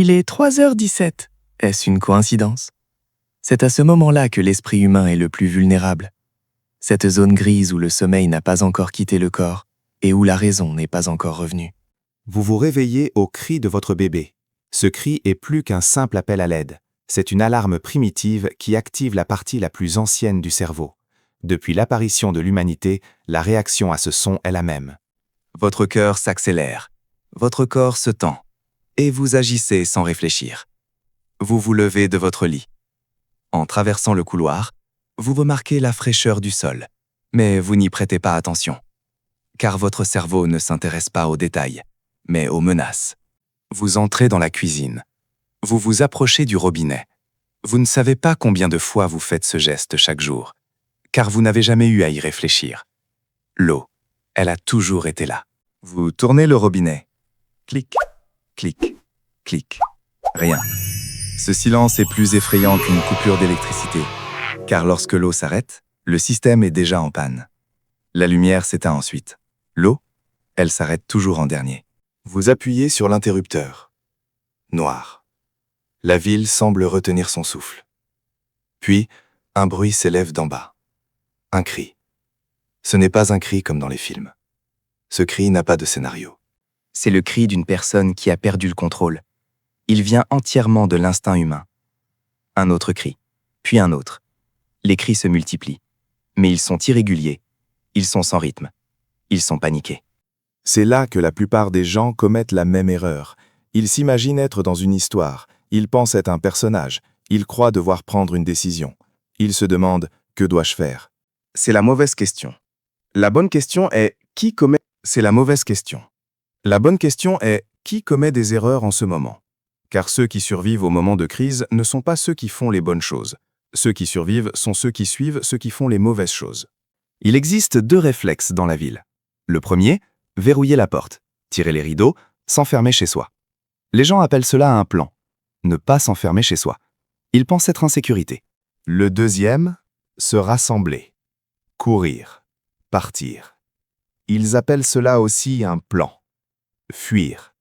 Il est 3h17. Est-ce une coïncidence? C'est à ce moment-là que l'esprit humain est le plus vulnérable. Cette zone grise où le sommeil n'a pas encore quitté le corps et où la raison n'est pas encore revenue. Vous vous réveillez au cri de votre bébé. Ce cri est plus qu'un simple appel à l'aide. C'est une alarme primitive qui active la partie la plus ancienne du cerveau. Depuis l'apparition de l'humanité, la réaction à ce son est la même. Votre cœur s'accélère, votre corps se tend, et vous agissez sans réfléchir. Vous vous levez de votre lit. En traversant le couloir, vous remarquez la fraîcheur du sol, mais vous n'y prêtez pas attention, car votre cerveau ne s'intéresse pas aux détails, mais aux menaces. Vous entrez dans la cuisine. Vous vous approchez du robinet. Vous ne savez pas combien de fois vous faites ce geste chaque jour, car vous n'avez jamais eu à y réfléchir. L'eau, elle a toujours été là. Vous tournez le robinet. Clic, clic, clic. Rien. Ce silence est plus effrayant qu'une coupure d'électricité, car lorsque l'eau s'arrête, le système est déjà en panne. La lumière s'éteint ensuite. L'eau, elle s'arrête toujours en dernier. Vous appuyez sur l'interrupteur. Noir. La ville semble retenir son souffle. Puis, un bruit s'élève d'en bas. Un cri. Ce n'est pas un cri comme dans les films. Ce cri n'a pas de scénario. C'est le cri d'une personne qui a perdu le contrôle. Il vient entièrement de l'instinct humain. Un autre cri, puis un autre. Les cris se multiplient, mais ils sont irréguliers, ils sont sans rythme, ils sont paniqués. C'est là que la plupart des gens commettent la même erreur. Ils s'imaginent être dans une histoire, ils pensent être un personnage, ils croient devoir prendre une décision. Ils se demandent « que dois-je faire ?» C'est la mauvaise question. La bonne question est « qui commet ?» C'est la mauvaise question. La bonne question est « qui commet des erreurs en ce moment ?» Car ceux qui survivent au moment de crise ne sont pas ceux qui font les bonnes choses. Ceux qui survivent sont ceux qui suivent ceux qui font les mauvaises choses. Il existe 2 réflexes dans la ville. Le premier, verrouiller la porte, tirer les rideaux, s'enfermer chez soi. Les gens appellent cela un plan. Ne pas s'enfermer chez soi. Ils pensent être en sécurité. Le deuxième, se rassembler, courir, partir. Ils appellent cela aussi un plan, fuir.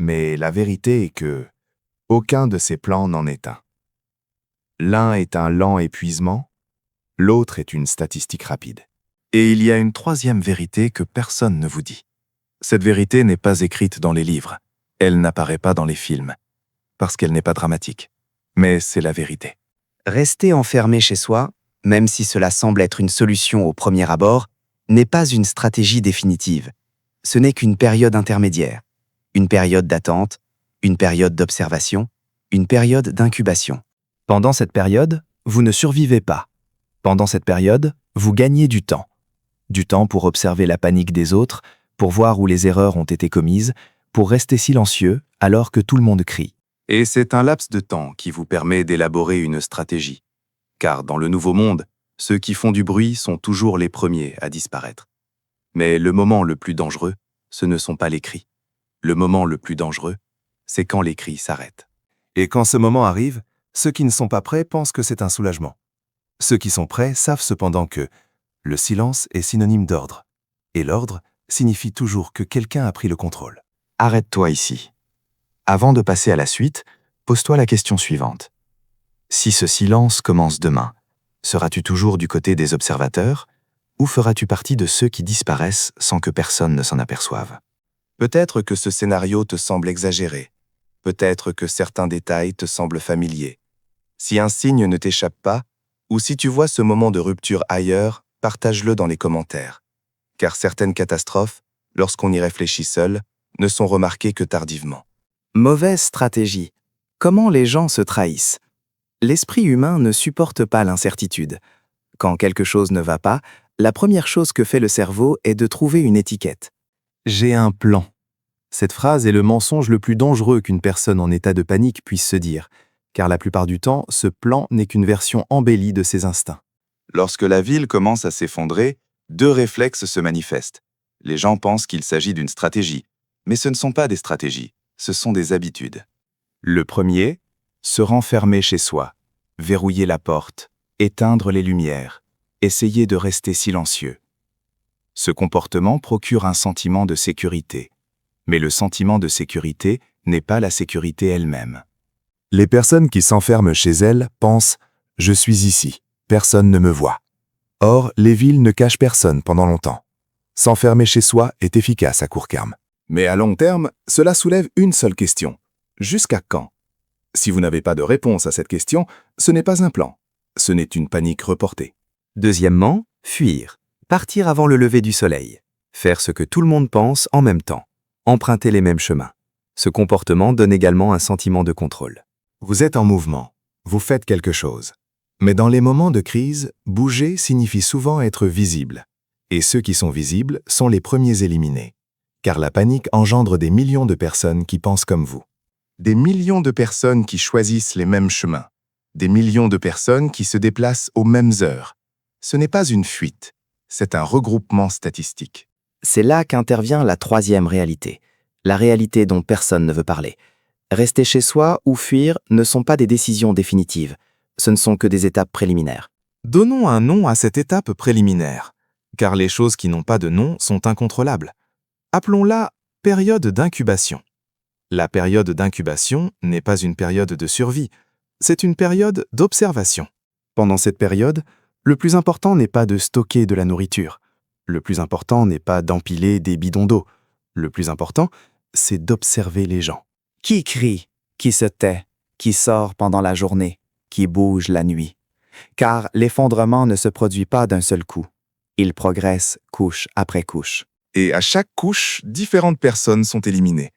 Mais la vérité est que aucun de ces plans n'en est un. L'un est un lent épuisement, l'autre est une statistique rapide. Et il y a une 3e vérité que personne ne vous dit. Cette vérité n'est pas écrite dans les livres. Elle n'apparaît pas dans les films, parce qu'elle n'est pas dramatique. Mais c'est la vérité. Rester enfermé chez soi, même si cela semble être une solution au premier abord, n'est pas une stratégie définitive. Ce n'est qu'une période intermédiaire, une période d'attente, une période d'observation, une période d'incubation. Pendant cette période, vous ne survivez pas. Pendant cette période, vous gagnez du temps. Du temps pour observer la panique des autres, pour voir où les erreurs ont été commises, pour rester silencieux alors que tout le monde crie. Et c'est un laps de temps qui vous permet d'élaborer une stratégie. Car dans le nouveau monde, ceux qui font du bruit sont toujours les premiers à disparaître. Mais le moment le plus dangereux, ce ne sont pas les cris. Le moment le plus dangereux, c'est quand les cris s'arrêtent. Et quand ce moment arrive, ceux qui ne sont pas prêts pensent que c'est un soulagement. Ceux qui sont prêts savent cependant que le silence est synonyme d'ordre. Et l'ordre signifie toujours que quelqu'un a pris le contrôle. Arrête-toi ici. Avant de passer à la suite, pose-toi la question suivante. Si ce silence commence demain, seras-tu toujours du côté des observateurs ou feras-tu partie de ceux qui disparaissent sans que personne ne s'en aperçoive? Peut-être que ce scénario te semble exagéré. Peut-être que certains détails te semblent familiers. Si un signe ne t'échappe pas, ou si tu vois ce moment de rupture ailleurs, partage-le dans les commentaires. Car certaines catastrophes, lorsqu'on y réfléchit seul, ne sont remarquées que tardivement. Mauvaise stratégie. Comment les gens se trahissent? L'esprit humain ne supporte pas l'incertitude. Quand quelque chose ne va pas, la première chose que fait le cerveau est de trouver une étiquette. J'ai un plan. Cette phrase est le mensonge le plus dangereux qu'une personne en état de panique puisse se dire, car la plupart du temps, ce plan n'est qu'une version embellie de ses instincts. Lorsque la ville commence à s'effondrer, 2 réflexes se manifestent. Les gens pensent qu'il s'agit d'une stratégie, mais ce ne sont pas des stratégies, ce sont des habitudes. Le premier, se renfermer chez soi, verrouiller la porte, éteindre les lumières, essayer de rester silencieux. Ce comportement procure un sentiment de sécurité. Mais le sentiment de sécurité n'est pas la sécurité elle-même. Les personnes qui s'enferment chez elles pensent « je suis ici, personne ne me voit ». Or, les villes ne cachent personne pendant longtemps. S'enfermer chez soi est efficace à court terme. Mais à long terme, cela soulève une seule question. Jusqu'à quand? Si vous n'avez pas de réponse à cette question, ce n'est pas un plan. Ce n'est une panique reportée. Deuxièmement, fuir. Partir avant le lever du soleil. Faire ce que tout le monde pense en même temps. Emprunter les mêmes chemins. Ce comportement donne également un sentiment de contrôle. Vous êtes en mouvement. Vous faites quelque chose. Mais dans les moments de crise, bouger signifie souvent être visible. Et ceux qui sont visibles sont les premiers éliminés. Car la panique engendre des millions de personnes qui pensent comme vous. Des millions de personnes qui choisissent les mêmes chemins. Des millions de personnes qui se déplacent aux mêmes heures. Ce n'est pas une fuite, c'est un regroupement statistique. C'est là qu'intervient la troisième réalité, la réalité dont personne ne veut parler. Rester chez soi ou fuir ne sont pas des décisions définitives, ce ne sont que des étapes préliminaires. Donnons un nom à cette étape préliminaire, car les choses qui n'ont pas de nom sont incontrôlables. Appelons-la période d'incubation. La période d'incubation n'est pas une période de survie, c'est une période d'observation. Pendant cette période, le plus important n'est pas de stocker de la nourriture. Le plus important n'est pas d'empiler des bidons d'eau. Le plus important, c'est d'observer les gens. Qui crie, qui se tait, qui sort pendant la journée, qui bouge la nuit? Car l'effondrement ne se produit pas d'un seul coup. Il progresse couche après couche. Et à chaque couche, différentes personnes sont éliminées.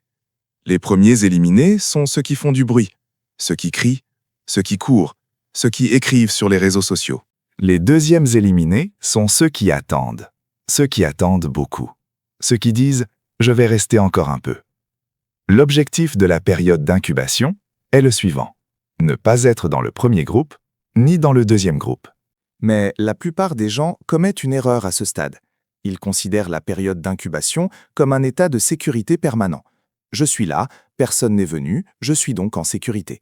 Les premiers éliminés sont ceux qui font du bruit, ceux qui crient, ceux qui courent, ceux qui écrivent sur les réseaux sociaux. Les deuxièmes éliminés sont ceux qui attendent beaucoup. Ceux qui disent « je vais rester encore un peu ». L'objectif de la période d'incubation est le suivant. Ne pas être dans le premier groupe, ni dans le deuxième groupe. Mais la plupart des gens commettent une erreur à ce stade. Ils considèrent la période d'incubation comme un état de sécurité permanent. Je suis là, personne n'est venu, je suis donc en sécurité.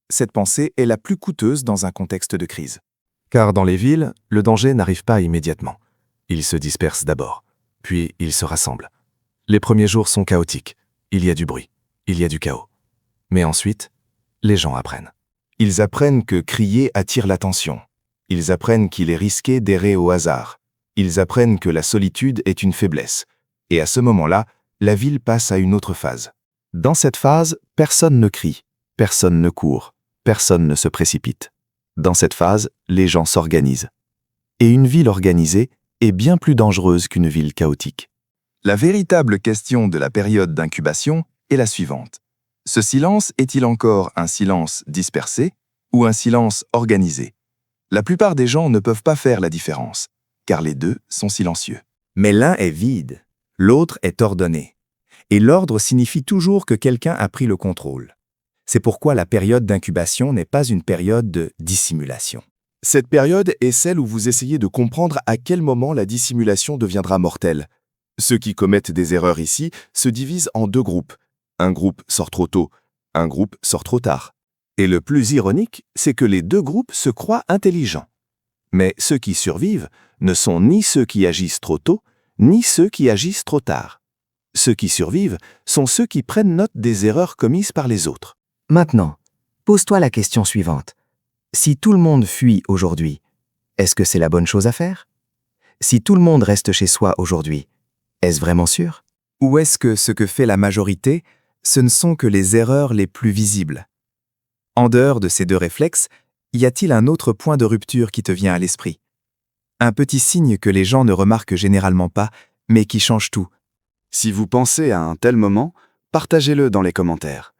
Cette pensée est la plus coûteuse dans un contexte de crise. Car dans les villes, le danger n'arrive pas immédiatement. Il se disperse d'abord, puis il se rassemble. Les premiers jours sont chaotiques. Il y a du bruit, il y a du chaos. Mais ensuite, les gens apprennent. Ils apprennent que crier attire l'attention. Ils apprennent qu'il est risqué d'errer au hasard. Ils apprennent que la solitude est une faiblesse. Et à ce moment-là, la ville passe à une autre phase. Dans cette phase, personne ne crie, personne ne court, personne ne se précipite. Dans cette phase, les gens s'organisent. Et une ville organisée est bien plus dangereuse qu'une ville chaotique. La véritable question de la période d'incubation est la suivante. Ce silence est-il encore un silence dispersé ou un silence organisé? La plupart des gens ne peuvent pas faire la différence, car les deux sont silencieux. Mais l'un est vide, l'autre est ordonné. Et l'ordre signifie toujours que quelqu'un a pris le contrôle. C'est pourquoi la période d'incubation n'est pas une période de dissimulation. Cette période est celle où vous essayez de comprendre à quel moment la dissimulation deviendra mortelle. Ceux qui commettent des erreurs ici se divisent en deux groupes. Un groupe sort trop tôt, un groupe sort trop tard. Et le plus ironique, c'est que les deux groupes se croient intelligents. Mais ceux qui survivent ne sont ni ceux qui agissent trop tôt, ni ceux qui agissent trop tard. Ceux qui survivent sont ceux qui prennent note des erreurs commises par les autres. Maintenant, pose-toi la question suivante. Si tout le monde fuit aujourd'hui, est-ce que c'est la bonne chose à faire? Si tout le monde reste chez soi aujourd'hui, est-ce vraiment sûr? Ou est-ce que ce que fait la majorité, ce ne sont que les erreurs les plus visibles? En dehors de ces deux réflexes, y a-t-il un autre point de rupture qui te vient à l'esprit? Un petit signe que les gens ne remarquent généralement pas, mais qui change tout. Si vous pensez à un tel moment, partagez-le dans les commentaires.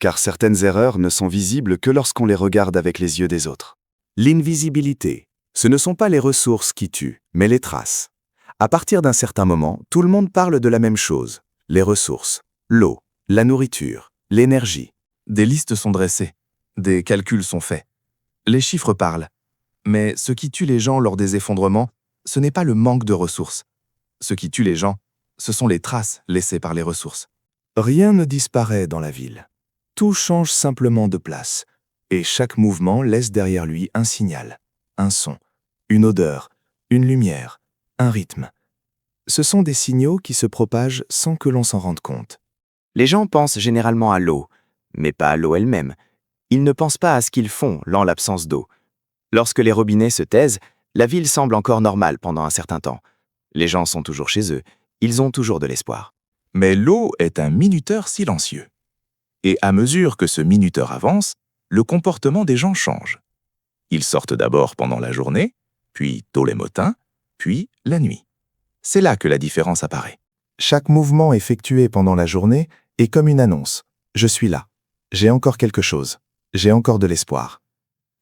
Car certaines erreurs ne sont visibles que lorsqu'on les regarde avec les yeux des autres. L'invisibilité, ce ne sont pas les ressources qui tuent, mais les traces. À partir d'un certain moment, tout le monde parle de la même chose. Les ressources, l'eau, la nourriture, l'énergie. Des listes sont dressées, des calculs sont faits. Les chiffres parlent. Mais ce qui tue les gens lors des effondrements, ce n'est pas le manque de ressources. Ce qui tue les gens, ce sont les traces laissées par les ressources. Rien ne disparaît dans la ville. Tout change simplement de place, et chaque mouvement laisse derrière lui un signal, un son, une odeur, une lumière, un rythme. Ce sont des signaux qui se propagent sans que l'on s'en rende compte. Les gens pensent généralement à l'eau, mais pas à l'eau elle-même. Ils ne pensent pas à ce qu'ils font en l'absence d'eau. Lorsque les robinets se taisent, la ville semble encore normale pendant un certain temps. Les gens sont toujours chez eux, ils ont toujours de l'espoir. Mais l'eau est un minuteur silencieux. Et à mesure que ce minuteur avance, le comportement des gens change. Ils sortent d'abord pendant la journée, puis tôt les matins, puis la nuit. C'est là que la différence apparaît. Chaque mouvement effectué pendant la journée est comme une annonce. Je suis là. J'ai encore quelque chose. J'ai encore de l'espoir.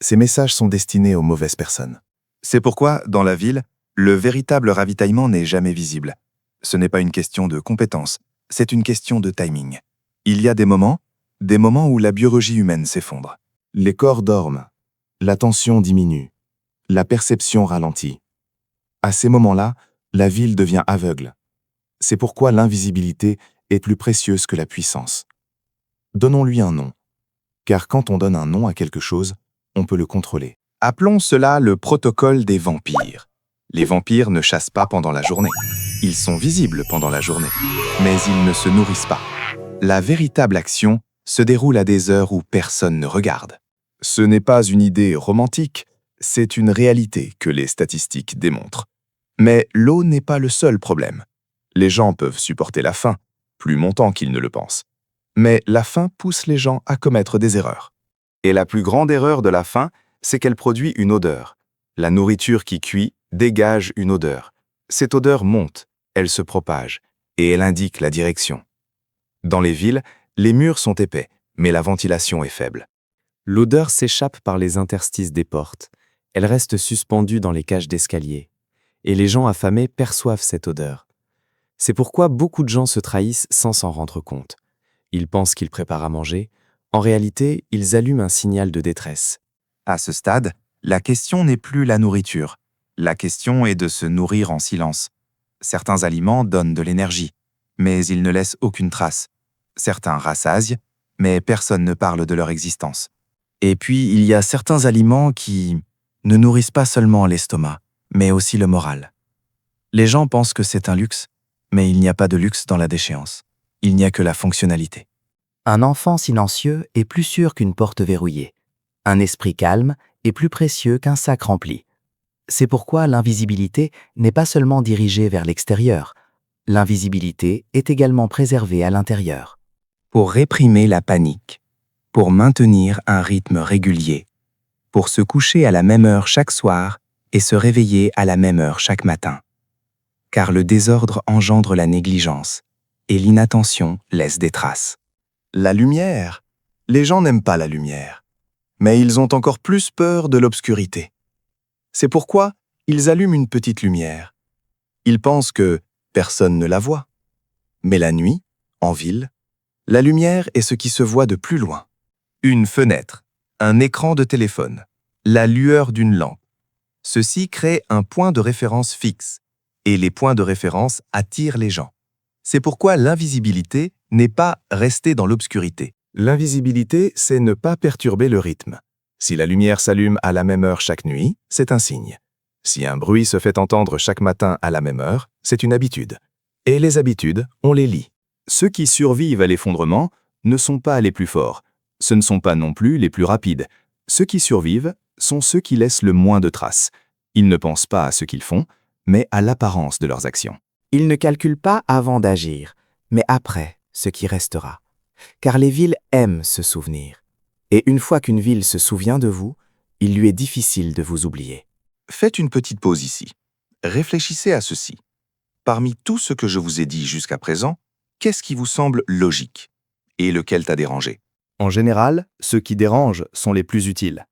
Ces messages sont destinés aux mauvaises personnes. C'est pourquoi, dans la ville, le véritable ravitaillement n'est jamais visible. Ce n'est pas une question de compétence, c'est une question de timing. Il y a des moments où la biologie humaine s'effondre. Les corps dorment. L'attention diminue. La perception ralentit. À ces moments-là, la ville devient aveugle. C'est pourquoi l'invisibilité est plus précieuse que la puissance. Donnons-lui un nom. Car quand on donne un nom à quelque chose, on peut le contrôler. Appelons cela le protocole des vampires. Les vampires ne chassent pas pendant la journée. Ils sont visibles pendant la journée, mais ils ne se nourrissent pas. La véritable action se déroule à des heures où personne ne regarde. Ce n'est pas une idée romantique, c'est une réalité que les statistiques démontrent. Mais l'eau n'est pas le seul problème. Les gens peuvent supporter la faim, plus longtemps qu'ils ne le pensent. Mais la faim pousse les gens à commettre des erreurs. Et la plus grande erreur de la faim, c'est qu'elle produit une odeur. La nourriture qui cuit dégage une odeur. Cette odeur monte, elle se propage, et elle indique la direction. Dans les villes, les murs sont épais, mais la ventilation est faible. L'odeur s'échappe par les interstices des portes. Elle reste suspendue dans les cages d'escalier. Et les gens affamés perçoivent cette odeur. C'est pourquoi beaucoup de gens se trahissent sans s'en rendre compte. Ils pensent qu'ils préparent à manger. En réalité, ils allument un signal de détresse. À ce stade, la question n'est plus la nourriture. La question est de se nourrir en silence. Certains aliments donnent de l'énergie, mais ils ne laissent aucune trace. Certains rassasient, mais personne ne parle de leur existence. Et puis, il y a certains aliments qui ne nourrissent pas seulement l'estomac, mais aussi le moral. Les gens pensent que c'est un luxe, mais il n'y a pas de luxe dans la déchéance. Il n'y a que la fonctionnalité. Un enfant silencieux est plus sûr qu'une porte verrouillée. Un esprit calme est plus précieux qu'un sac rempli. C'est pourquoi l'invisibilité n'est pas seulement dirigée vers l'extérieur. L'invisibilité est également préservée à l'intérieur. Pour réprimer la panique, pour maintenir un rythme régulier, pour se coucher à la même heure chaque soir et se réveiller à la même heure chaque matin. Car le désordre engendre la négligence et l'inattention laisse des traces. La lumière. Les gens n'aiment pas la lumière, mais ils ont encore plus peur de l'obscurité. C'est pourquoi ils allument une petite lumière. Ils pensent que personne ne la voit. Mais la nuit, en ville, la lumière est ce qui se voit de plus loin. Une fenêtre, un écran de téléphone, la lueur d'une lampe. Ceci crée un point de référence fixe, et les points de référence attirent les gens. C'est pourquoi l'invisibilité n'est pas rester dans l'obscurité. L'invisibilité, c'est ne pas perturber le rythme. Si la lumière s'allume à la même heure chaque nuit, c'est un signe. Si un bruit se fait entendre chaque matin à la même heure, c'est une habitude. Et les habitudes, on les lit. Ceux qui survivent à l'effondrement ne sont pas les plus forts. Ce ne sont pas non plus les plus rapides. Ceux qui survivent sont ceux qui laissent le moins de traces. Ils ne pensent pas à ce qu'ils font, mais à l'apparence de leurs actions. Ils ne calculent pas avant d'agir, mais après ce qui restera. Car les villes aiment se souvenir. Et une fois qu'une ville se souvient de vous, il lui est difficile de vous oublier. Faites une petite pause ici. Réfléchissez à ceci. Parmi tout ce que je vous ai dit jusqu'à présent, qu'est-ce qui vous semble logique? Et lequel t'a dérangé? En général, ceux qui dérangent sont les plus utiles.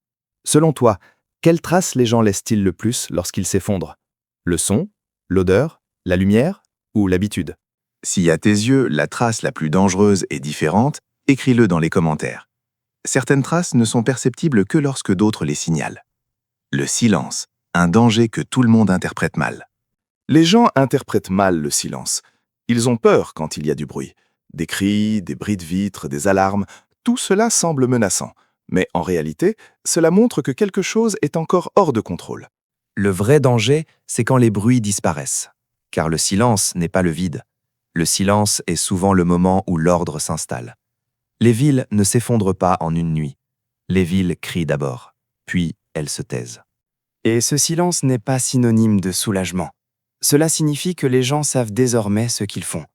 Selon toi, quelles traces les gens laissent-ils le plus lorsqu'ils s'effondrent? Le son, l'odeur, la lumière ou l'habitude? Si à tes yeux, la trace la plus dangereuse est différente, écris-le dans les commentaires. Certaines traces ne sont perceptibles que lorsque d'autres les signalent. Le silence, un danger que tout le monde interprète mal. Les gens interprètent mal le silence. Ils ont peur quand il y a du bruit. Des cris, des bris de vitres, des alarmes, tout cela semble menaçant. Mais en réalité, cela montre que quelque chose est encore hors de contrôle. Le vrai danger, c'est quand les bruits disparaissent. Car le silence n'est pas le vide. Le silence est souvent le moment où l'ordre s'installe. Les villes ne s'effondrent pas en une nuit. Les villes crient d'abord, puis elles se taisent. Et ce silence n'est pas synonyme de soulagement. Cela signifie que les gens savent désormais ce qu'ils font.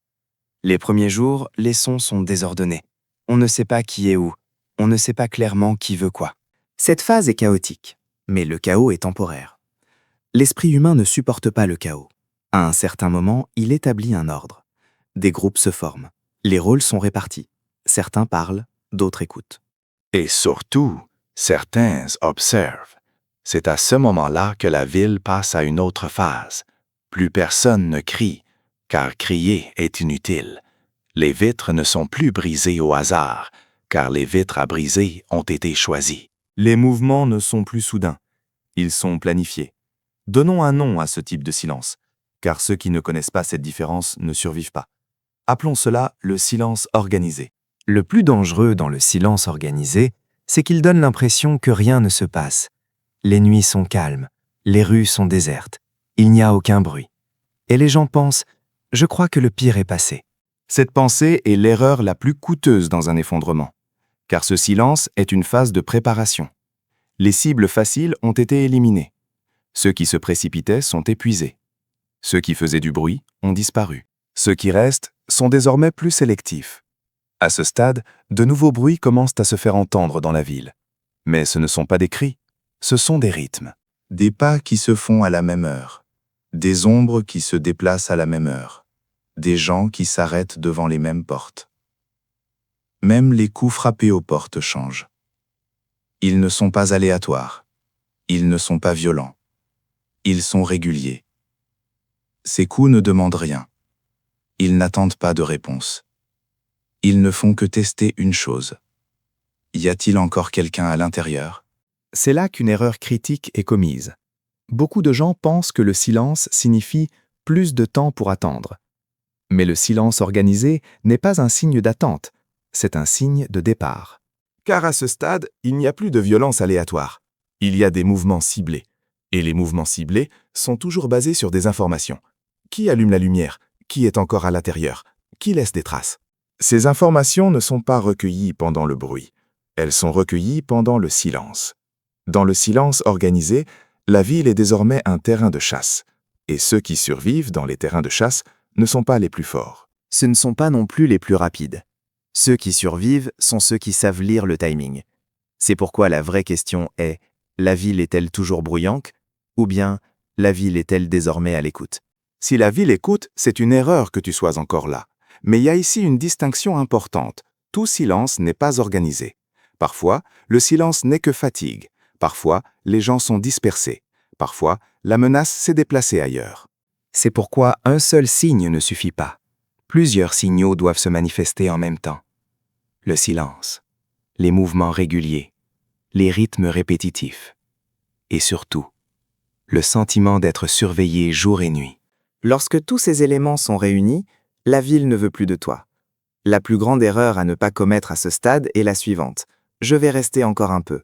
Les premiers jours, les sons sont désordonnés. On ne sait pas qui est où. On ne sait pas clairement qui veut quoi. Cette phase est chaotique, mais le chaos est temporaire. L'esprit humain ne supporte pas le chaos. À un certain moment, il établit un ordre. Des groupes se forment. Les rôles sont répartis. Certains parlent, d'autres écoutent. Et surtout, certains observent. C'est à ce moment-là que la ville passe à une autre phase. Plus personne ne crie, car crier est inutile. Les vitres ne sont plus brisées au hasard, car les vitres à briser ont été choisies. Les mouvements ne sont plus soudains. Ils sont planifiés. Donnons un nom à ce type de silence, car ceux qui ne connaissent pas cette différence ne survivent pas. Appelons cela le silence organisé. Le plus dangereux dans le silence organisé, c'est qu'il donne l'impression que rien ne se passe. Les nuits sont calmes, les rues sont désertes, il n'y a aucun bruit. Et les gens pensent « je crois que le pire est passé ». Cette pensée est l'erreur la plus coûteuse dans un effondrement, car ce silence est une phase de préparation. Les cibles faciles ont été éliminées. Ceux qui se précipitaient sont épuisés. Ceux qui faisaient du bruit ont disparu. Ceux qui restent sont désormais plus sélectifs. À ce stade, de nouveaux bruits commencent à se faire entendre dans la ville. Mais ce ne sont pas des cris, ce sont des rythmes. Des pas qui se font à la même heure. Des ombres qui se déplacent à la même heure. Des gens qui s'arrêtent devant les mêmes portes. Même les coups frappés aux portes changent. Ils ne sont pas aléatoires. Ils ne sont pas violents. Ils sont réguliers. Ces coups ne demandent rien. Ils n'attendent pas de réponse. Ils ne font que tester une chose. Y a-t-il encore quelqu'un à l'intérieur ? C'est là qu'une erreur critique est commise. Beaucoup de gens pensent que le silence signifie plus de temps pour attendre. Mais le silence organisé n'est pas un signe d'attente, c'est un signe de départ. Car à ce stade, il n'y a plus de violence aléatoire. Il y a des mouvements ciblés. Et les mouvements ciblés sont toujours basés sur des informations. Qui allume la lumière ? Qui est encore à l'intérieur ? Qui laisse des traces ? Ces informations ne sont pas recueillies pendant le bruit. Elles sont recueillies pendant le silence. Dans le silence organisé, la ville est désormais un terrain de chasse. Et ceux qui survivent dans les terrains de chasse ne sont pas les plus forts. Ce ne sont pas non plus les plus rapides. Ceux qui survivent sont ceux qui savent lire le timing. C'est pourquoi la vraie question est « la ville est-elle toujours bruyante ?» ou bien « la ville est-elle désormais à l'écoute ?» Si la ville écoute, c'est une erreur que tu sois encore là. Mais il y a ici une distinction importante. Tout silence n'est pas organisé. Parfois, le silence n'est que fatigue. Parfois, les gens sont dispersés. Parfois, la menace s'est déplacée ailleurs. C'est pourquoi un seul signe ne suffit pas. Plusieurs signaux doivent se manifester en même temps. Le silence, les mouvements réguliers, les rythmes répétitifs. Et surtout, le sentiment d'être surveillé jour et nuit. Lorsque tous ces éléments sont réunis, la ville ne veut plus de toi. La plus grande erreur à ne pas commettre à ce stade est la suivante. Je vais rester encore un peu.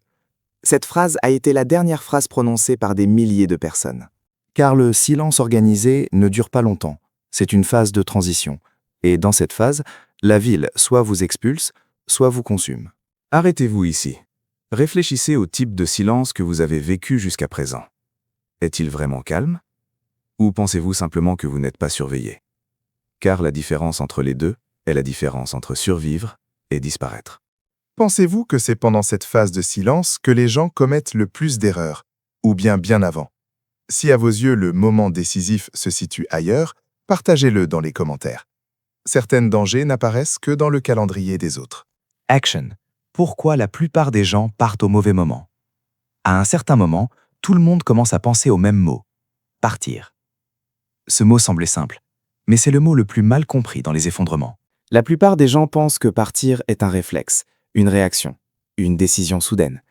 Cette phrase a été la dernière phrase prononcée par des milliers de personnes. Car le silence organisé ne dure pas longtemps. C'est une phase de transition. Et dans cette phase, la ville soit vous expulse, soit vous consume. Arrêtez-vous ici. Réfléchissez au type de silence que vous avez vécu jusqu'à présent. Est-il vraiment calme ? Ou pensez-vous simplement que vous n'êtes pas surveillé ? Car la différence entre les deux est la différence entre survivre et disparaître. Pensez-vous que c'est pendant cette phase de silence que les gens commettent le plus d'erreurs, ou bien avant ? Si à vos yeux le moment décisif se situe ailleurs, partagez-le dans les commentaires. Certains dangers n'apparaissent que dans le calendrier des autres. Action. Pourquoi la plupart des gens partent au mauvais moment ? À un certain moment, tout le monde commence à penser au même mot. Partir. Ce mot semblait simple, mais c'est le mot le plus mal compris dans les effondrements. La plupart des gens pensent que partir est un réflexe, une réaction, une décision soudaine.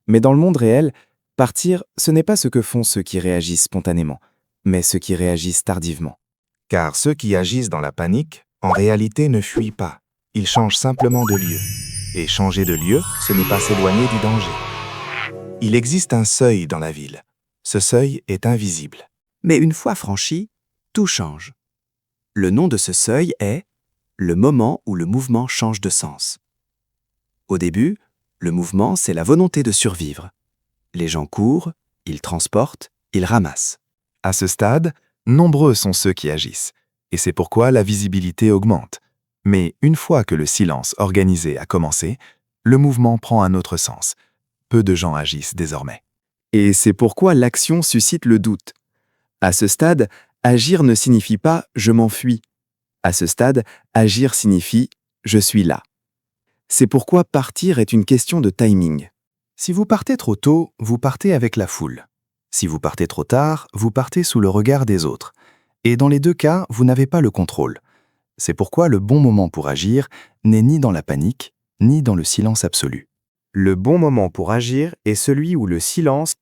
Mais dans le monde réel, partir, ce n'est pas ce que font ceux qui réagissent spontanément, mais ceux qui réagissent tardivement. Car ceux qui agissent dans la panique, en réalité ne fuient pas. Ils changent simplement de lieu. Et changer de lieu, ce n'est pas s'éloigner du danger. Il existe un seuil dans la ville. Ce seuil est invisible. Mais une fois franchi, tout change. Le nom de ce seuil est le moment où le mouvement change de sens. Au début, le mouvement, c'est la volonté de survivre. Les gens courent, ils transportent, ils ramassent. À ce stade, nombreux sont ceux qui agissent, et c'est pourquoi la visibilité augmente. Mais une fois que le silence organisé a commencé, le mouvement prend un autre sens. Peu de gens agissent désormais. Et c'est pourquoi l'action suscite le doute. À ce stade, agir ne signifie pas « je m'enfuis ». À ce stade, agir signifie « je suis là ». C'est pourquoi partir est une question de timing. Si vous partez trop tôt, vous partez avec la foule. Si vous partez trop tard, vous partez sous le regard des autres. Et dans les deux cas, vous n'avez pas le contrôle. C'est pourquoi le bon moment pour agir n'est ni dans la panique, ni dans le silence absolu. Le bon moment pour agir est celui où le silence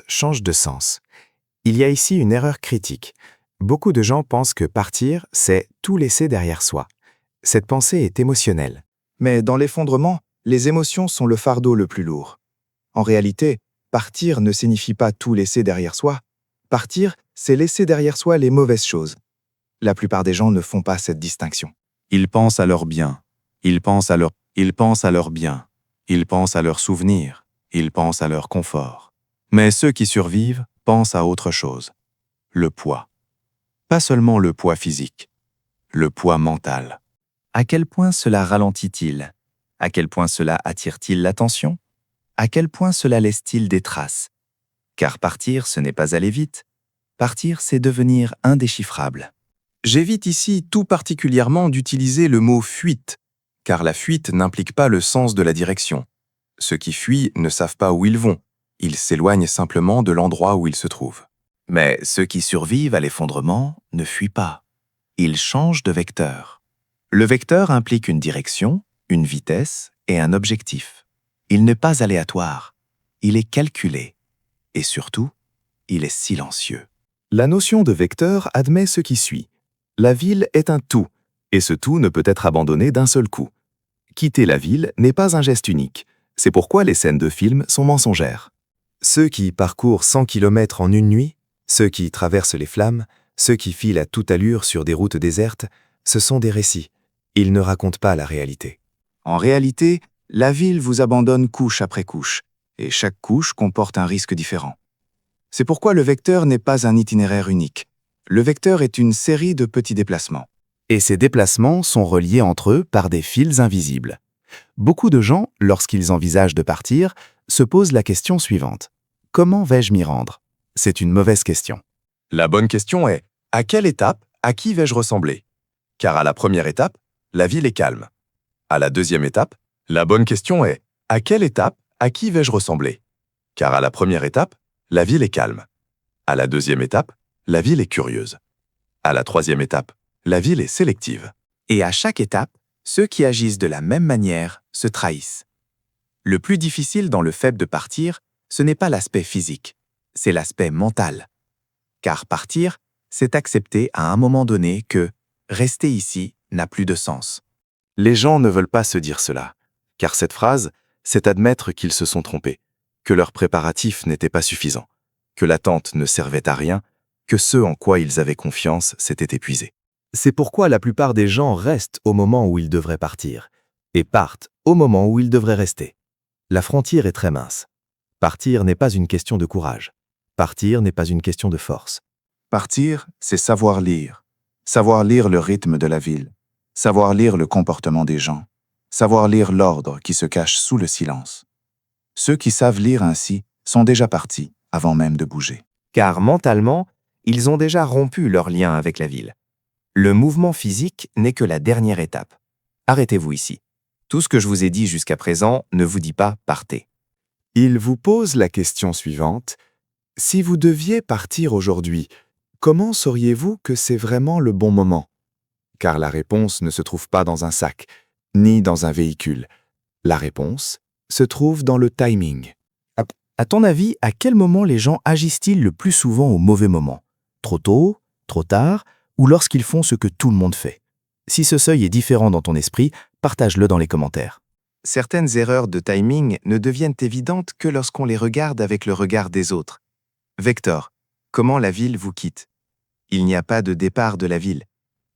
change de sens. Il y a ici une erreur critique. Beaucoup de gens pensent que partir, c'est tout laisser derrière soi. Cette pensée est émotionnelle. Mais dans l'effondrement, les émotions sont le fardeau le plus lourd. En réalité, partir ne signifie pas tout laisser derrière soi. Partir, c'est laisser derrière soi les mauvaises choses. La plupart des gens ne font pas cette distinction. Ils pensent à leur bien, ils pensent à leur bien, ils pensent à leurs souvenirs, ils pensent à leur confort. Mais ceux qui survivent pensent à autre chose. Le poids. Pas seulement le poids physique, le poids mental. À quel point cela ralentit-il? À quel point cela attire-t-il l'attention? À quel point cela laisse-t-il des traces? Car partir, ce n'est pas aller vite. Partir, c'est devenir indéchiffrable. J'évite ici tout particulièrement d'utiliser le mot « fuite », car la fuite n'implique pas le sens de la direction. Ceux qui fuient ne savent pas où ils vont, ils s'éloignent simplement de l'endroit où ils se trouvent. Mais ceux qui survivent à l'effondrement ne fuient pas. Ils changent de vecteur. Le vecteur implique une direction, une vitesse et un objectif. Il n'est pas aléatoire, il est calculé. Et surtout, il est silencieux. La notion de vecteur admet ce qui suit. La ville est un tout, et ce tout ne peut être abandonné d'un seul coup. Quitter la ville n'est pas un geste unique. C'est pourquoi les scènes de film sont mensongères. Ceux qui parcourent 100 km en une nuit, ceux qui traversent les flammes, ceux qui filent à toute allure sur des routes désertes, ce sont des récits. Ils ne racontent pas la réalité. En réalité, la ville vous abandonne couche après couche, et chaque couche comporte un risque différent. C'est pourquoi le vecteur n'est pas un itinéraire unique. Le vecteur est une série de petits déplacements. Et ces déplacements sont reliés entre eux par des fils invisibles. Beaucoup de gens, lorsqu'ils envisagent de partir, se posent la question suivante. Comment vais-je m'y rendre? C'est une mauvaise question. La bonne question est, à quelle étape, à qui vais-je ressembler? Car à la première étape, la ville est calme. À la deuxième étape, la bonne question est, à quelle étape, à qui vais-je ressembler? Car à la première étape, la ville est calme. À la deuxième étape, la ville est curieuse. À la troisième étape, la ville est sélective. Et à chaque étape, ceux qui agissent de la même manière se trahissent. Le plus difficile dans le fait de partir, ce n'est pas l'aspect physique, c'est l'aspect mental. Car partir, c'est accepter à un moment donné que rester ici n'a plus de sens. Les gens ne veulent pas se dire cela, car cette phrase, c'est admettre qu'ils se sont trompés, que leurs préparatifs n'étaient pas suffisants, que l'attente ne servait à rien, que ce en quoi ils avaient confiance s'était épuisé. C'est pourquoi la plupart des gens restent au moment où ils devraient partir, et partent au moment où ils devraient rester. La frontière est très mince. Partir n'est pas une question de courage. Partir n'est pas une question de force. Partir, c'est savoir lire le rythme de la ville, savoir lire le comportement des gens, savoir lire l'ordre qui se cache sous le silence. Ceux qui savent lire ainsi sont déjà partis avant même de bouger. Car mentalement, ils ont déjà rompu leur lien avec la ville. Le mouvement physique n'est que la dernière étape. Arrêtez-vous ici. Tout ce que je vous ai dit jusqu'à présent ne vous dit pas « partez ». Il vous pose la question suivante. Si vous deviez partir aujourd'hui, comment sauriez-vous que c'est vraiment le bon moment? Car la réponse ne se trouve pas dans un sac, ni dans un véhicule. La réponse se trouve dans le timing. À ton avis, à quel moment les gens agissent-ils le plus souvent au mauvais moment? Trop tôt, trop tard, ou lorsqu'ils font ce que tout le monde fait? Si ce seuil est différent dans ton esprit, partage-le dans les commentaires. Certaines erreurs de timing ne deviennent évidentes que lorsqu'on les regarde avec le regard des autres. Vector, comment la ville vous quitte? Il n'y a pas de départ de la ville.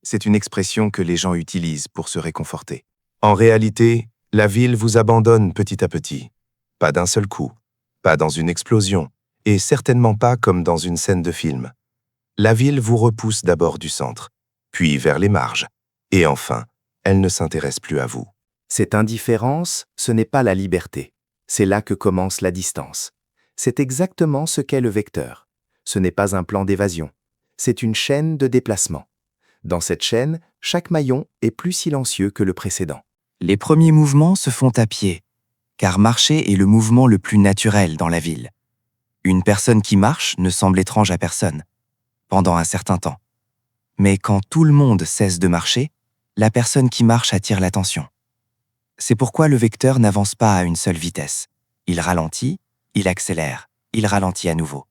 C'est une expression que les gens utilisent pour se réconforter. En réalité, la ville vous abandonne petit à petit. Pas d'un seul coup, pas dans une explosion, et certainement pas comme dans une scène de film. La ville vous repousse d'abord du centre, puis vers les marges, et enfin, elle ne s'intéresse plus à vous. Cette indifférence, ce n'est pas la liberté. C'est là que commence la distance. C'est exactement ce qu'est le vecteur. Ce n'est pas un plan d'évasion. C'est une chaîne de déplacement. Dans cette chaîne, chaque maillon est plus silencieux que le précédent. Les premiers mouvements se font à pied, car marcher est le mouvement le plus naturel dans la ville. Une personne qui marche ne semble étrange à personne, pendant un certain temps. Mais quand tout le monde cesse de marcher, la personne qui marche attire l'attention. C'est pourquoi le vecteur n'avance pas à une seule vitesse. Il ralentit, il accélère, il ralentit à nouveau.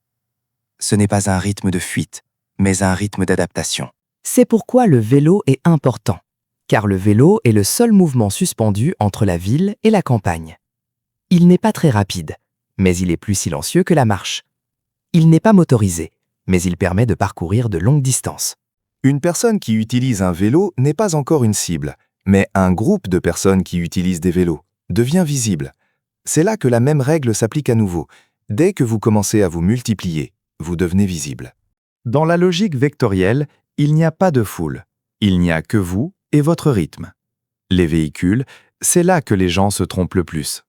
Ce n'est pas un rythme de fuite, mais un rythme d'adaptation. C'est pourquoi le vélo est important, car le vélo est le seul mouvement suspendu entre la ville et la campagne. Il n'est pas très rapide, mais il est plus silencieux que la marche. Il n'est pas motorisé, mais il permet de parcourir de longues distances. Une personne qui utilise un vélo n'est pas encore une cible, mais un groupe de personnes qui utilisent des vélos devient visible. C'est là que la même règle s'applique à nouveau. Dès que vous commencez à vous multiplier, vous devenez visible. Dans la logique vectorielle, il n'y a pas de foule. Il n'y a que vous et votre rythme. Les véhicules, c'est là que les gens se trompent le plus.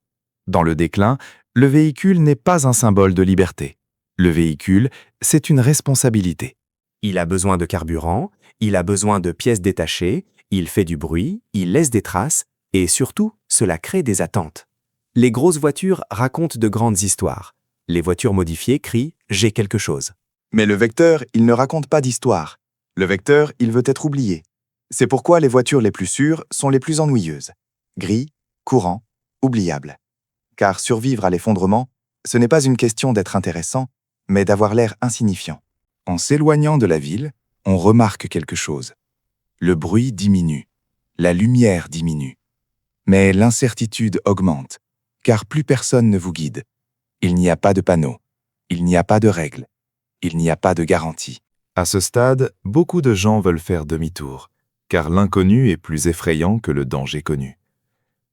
Dans le déclin, le véhicule n'est pas un symbole de liberté. Le véhicule, c'est une responsabilité. Il a besoin de carburant, il a besoin de pièces détachées, il fait du bruit, il laisse des traces, et surtout, cela crée des attentes. Les grosses voitures racontent de grandes histoires. Les voitures modifiées crient « j'ai quelque chose ». Mais le vecteur, il ne raconte pas d'histoire. Le vecteur, il veut être oublié. C'est pourquoi les voitures les plus sûres sont les plus ennuyeuses. Gris, courant, oubliables. Car survivre à l'effondrement, ce n'est pas une question d'être intéressant, mais d'avoir l'air insignifiant. En s'éloignant de la ville, on remarque quelque chose. Le bruit diminue, la lumière diminue. Mais l'incertitude augmente, car plus personne ne vous guide. Il n'y a pas de panneau, il n'y a pas de règles, il n'y a pas de garantie. À ce stade, beaucoup de gens veulent faire demi-tour, car l'inconnu est plus effrayant que le danger connu.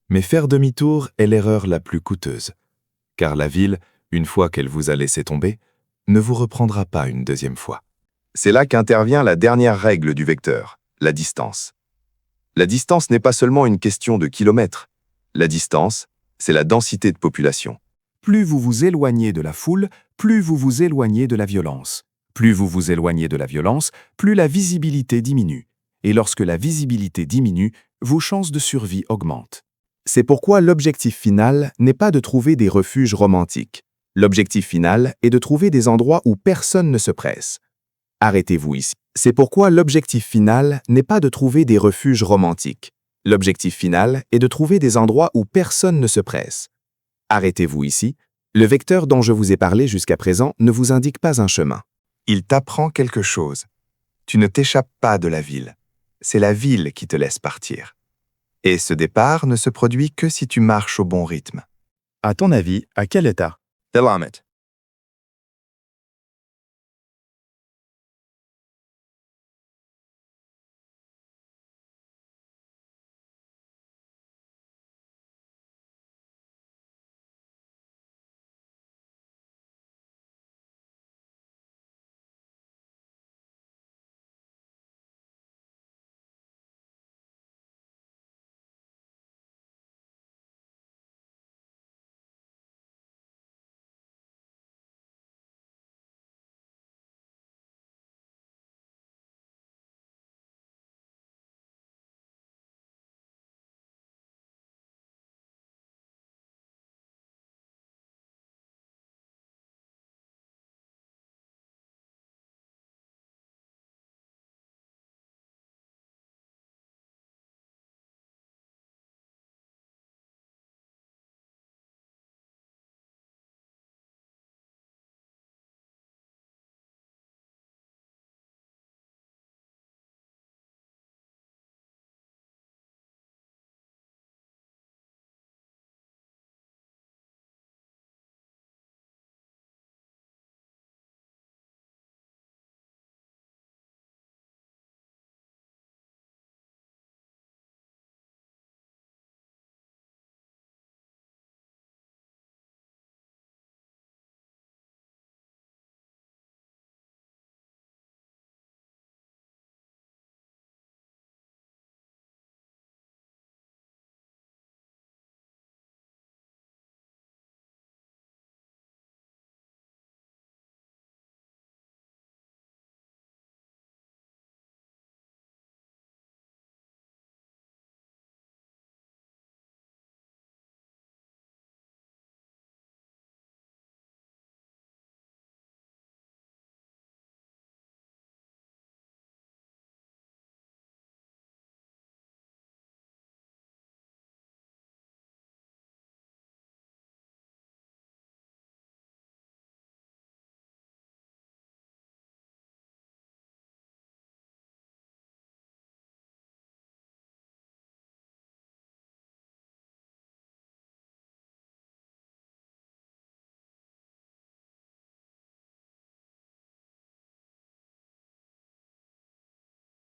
Mais faire demi-tour est l'erreur la plus coûteuse, car la ville, une fois qu'elle vous a laissé tomber, ne vous reprendra pas une deuxième fois. C'est là qu'intervient la dernière règle du vecteur, la distance. La distance n'est pas seulement une question de kilomètres. La distance, c'est la densité de population. Plus vous vous éloignez de la foule, plus vous vous éloignez de la violence. Plus vous vous éloignez de la violence, plus la visibilité diminue. Et lorsque la visibilité diminue, vos chances de survie augmentent. C'est pourquoi l'objectif final n'est pas de trouver des refuges romantiques. L'objectif final est de trouver des endroits où personne ne se presse. Arrêtez-vous ici. C'est pourquoi l'objectif final n'est pas de trouver des refuges romantiques. L'objectif final est de trouver des endroits où personne ne se presse. Arrêtez-vous ici. Le vecteur dont je vous ai parlé jusqu'à présent ne vous indique pas un chemin. Il t'apprend quelque chose. Tu ne t'échappes pas de la ville. C'est la ville qui te laisse partir. Et ce départ ne se produit que si tu marches au bon rythme. À ton avis, à quel état? Delamet.